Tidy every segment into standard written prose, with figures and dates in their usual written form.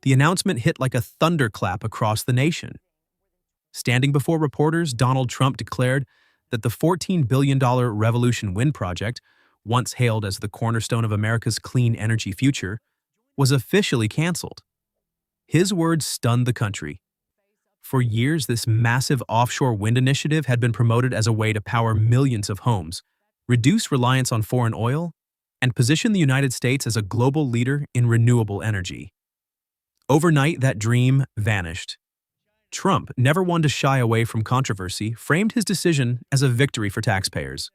The announcement hit like a thunderclap across the nation. Standing before reporters, Donald Trump declared that the $14 billion Revolution Wind project, once hailed as the cornerstone of America's clean energy future, was officially canceled. His words stunned the country. For years, this massive offshore wind initiative had been promoted as a way to power millions of homes, reduce reliance on foreign oil, and position the United States as a global leader in renewable energy. Overnight, that dream vanished. Trump, never one to shy away from controversy, framed his decision as a victory for taxpayers.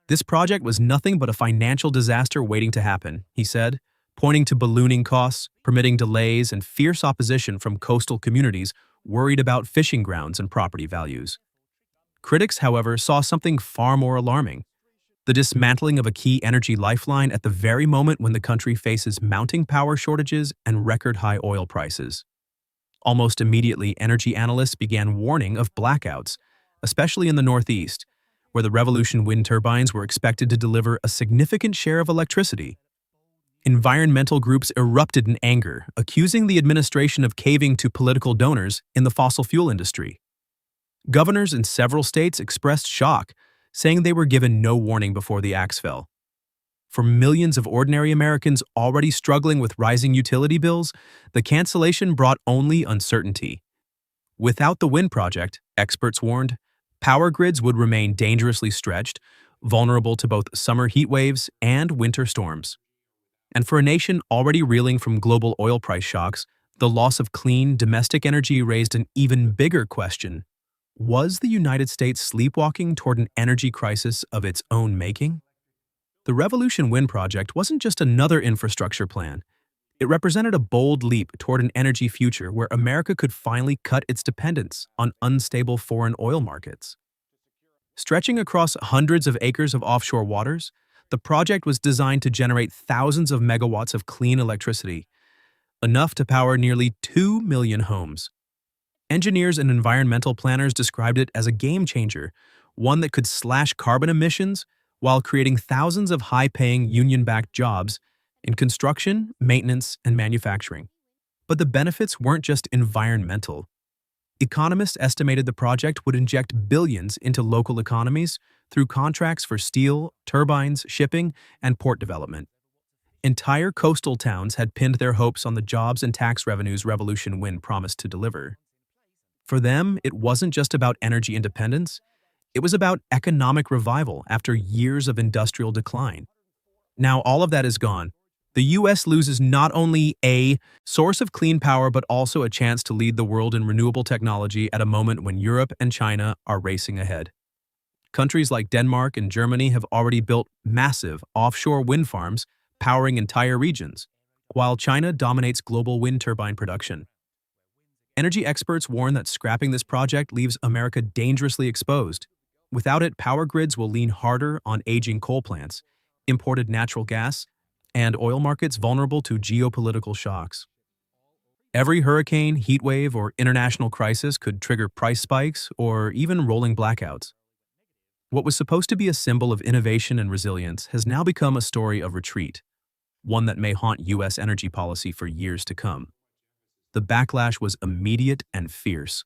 This project was nothing but a financial disaster waiting to happen, he said, pointing to ballooning costs, permitting delays, and fierce opposition from coastal communities worried about fishing grounds and property values. Critics, however, saw something far more alarming: the dismantling of a key energy lifeline at the very moment when the country faces mounting power shortages and record-high oil prices. Almost immediately, energy analysts began warning of blackouts, especially in the Northeast, where the Revolution wind turbines were expected to deliver a significant share of electricity. Environmental groups erupted in anger, accusing the administration of caving to political donors in the fossil fuel industry. Governors in several states expressed shock, saying they were given no warning before the axe fell. For millions of ordinary Americans already struggling with rising utility bills, the cancellation brought only uncertainty. Without the wind project, experts warned, power grids would remain dangerously stretched, vulnerable to both summer heat waves and winter storms. And for a nation already reeling from global oil price shocks, the loss of clean, domestic energy raised an even bigger question. Was the United States sleepwalking toward an energy crisis of its own making? The Revolution Wind project wasn't just another infrastructure plan. It represented a bold leap toward an energy future where America could finally cut its dependence on unstable foreign oil markets. Stretching across hundreds of acres of offshore waters, the project was designed to generate thousands of megawatts of clean electricity, enough to power nearly 2 million homes. Engineers and environmental planners described it as a game changer, one that could slash carbon emissions while creating thousands of high-paying union-backed jobs in construction, maintenance, and manufacturing. But the benefits weren't just environmental. Economists estimated the project would inject billions into local economies through contracts for steel, turbines, shipping, and port development. Entire coastal towns had pinned their hopes on the jobs and tax revenues Revolution Wind promised to deliver. For them, it wasn't just about energy independence. It was about economic revival after years of industrial decline. Now all of that is gone. The U.S. loses not only a source of clean power but also a chance to lead the world in renewable technology at a moment when Europe and China are racing ahead. Countries like Denmark and Germany have already built massive offshore wind farms powering entire regions, while China dominates global wind turbine production. Energy experts warn that scrapping this project leaves America dangerously exposed. Without it, power grids will lean harder on aging coal plants, imported natural gas, and oil markets vulnerable to geopolitical shocks. Every hurricane, heat wave, or international crisis could trigger price spikes or even rolling blackouts. What was supposed to be a symbol of innovation and resilience has now become a story of retreat, one that may haunt U.S. energy policy for years to come. The backlash was immediate and fierce.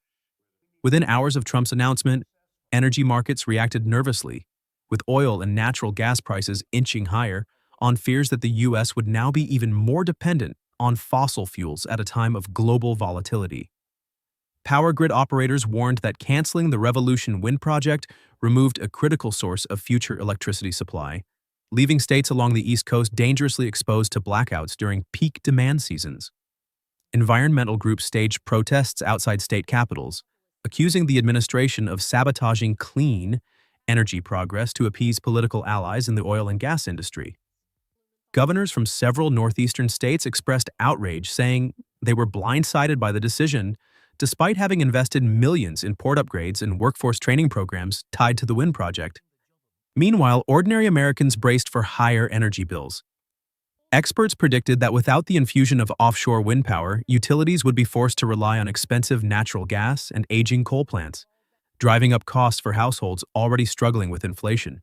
Within hours of Trump's announcement, energy markets reacted nervously, with oil and natural gas prices inching higher on fears that the U.S. would now be even more dependent on fossil fuels at a time of global volatility. Power grid operators warned that canceling the Revolution Wind project removed a critical source of future electricity supply, leaving states along the East Coast dangerously exposed to blackouts during peak demand seasons. Environmental groups staged protests outside state capitals, accusing the administration of sabotaging clean energy progress to appease political allies in the oil and gas industry. Governors from several northeastern states expressed outrage, saying they were blindsided by the decision, despite having invested millions in port upgrades and workforce training programs tied to the wind project. Meanwhile, ordinary Americans braced for higher energy bills. Experts predicted that without the infusion of offshore wind power, utilities would be forced to rely on expensive natural gas and aging coal plants, driving up costs for households already struggling with inflation.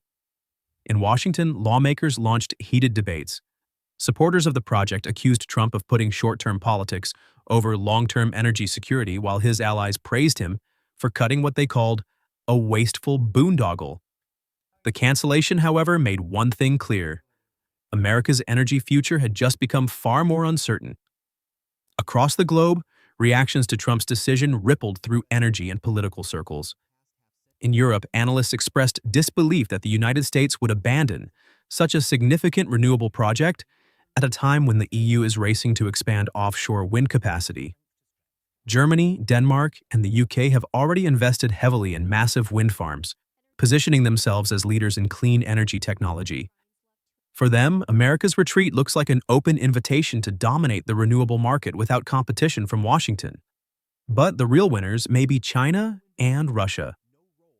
In Washington, lawmakers launched heated debates. Supporters of the project accused Trump of putting short-term politics over long-term energy security, while his allies praised him for cutting what they called a wasteful boondoggle. The cancellation, however, made one thing clear: America's energy future had just become far more uncertain. Across the globe, reactions to Trump's decision rippled through energy and political circles. In Europe, analysts expressed disbelief that the United States would abandon such a significant renewable project at a time when the EU is racing to expand offshore wind capacity. Germany, Denmark, and the UK have already invested heavily in massive wind farms, positioning themselves as leaders in clean energy technology. For them, America's retreat looks like an open invitation to dominate the renewable market without competition from Washington. But the real winners may be China and Russia.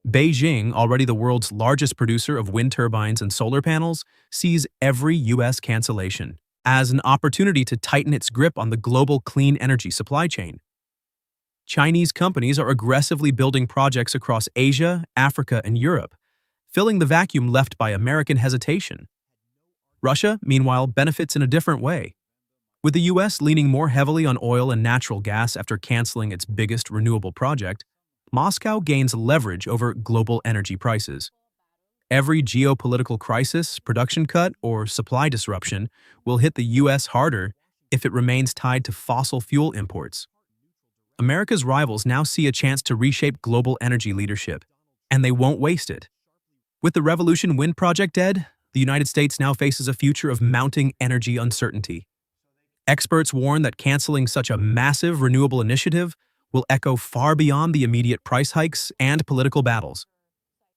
Beijing, already the world's largest producer of wind turbines and solar panels, sees every U.S. cancellation as an opportunity to tighten its grip on the global clean energy supply chain. Chinese companies are aggressively building projects across Asia, Africa, and Europe, filling the vacuum left by American hesitation. Russia, meanwhile, benefits in a different way. With the U.S. leaning more heavily on oil and natural gas after canceling its biggest renewable project, Moscow gains leverage over global energy prices. Every geopolitical crisis, production cut, or supply disruption will hit the U.S. harder if it remains tied to fossil fuel imports. America's rivals now see a chance to reshape global energy leadership, and they won't waste it. With the Revolution Wind project dead, the United States now faces a future of mounting energy uncertainty. Experts warn that canceling such a massive renewable initiative will echo far beyond the immediate price hikes and political battles.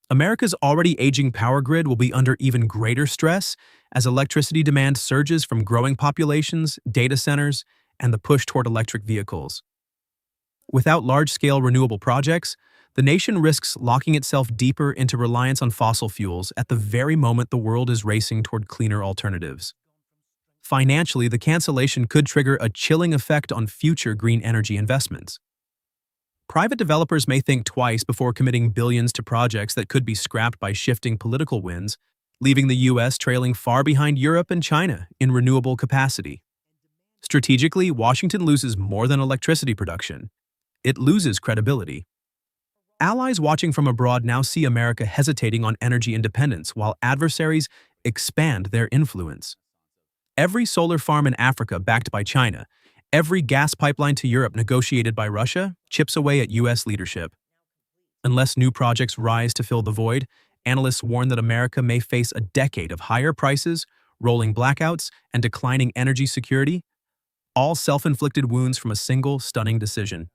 America's already aging power grid will be under even greater stress as electricity demand surges from growing populations, data centers, and the push toward electric vehicles. Without large-scale renewable projects, the nation risks locking itself deeper into reliance on fossil fuels at the very moment the world is racing toward cleaner alternatives. Financially, the cancellation could trigger a chilling effect on future green energy investments. Private developers may think twice before committing billions to projects that could be scrapped by shifting political winds, leaving the U.S. trailing far behind Europe and China in renewable capacity. Strategically, Washington loses more than electricity production. It loses credibility. Allies watching from abroad now see America hesitating on energy independence while adversaries expand their influence. Every solar farm in Africa backed by China, every gas pipeline to Europe negotiated by Russia, chips away at U.S. leadership. Unless new projects rise to fill the void, analysts warn that America may face a decade of higher prices, rolling blackouts, and declining energy security, all self-inflicted wounds from a single stunning decision.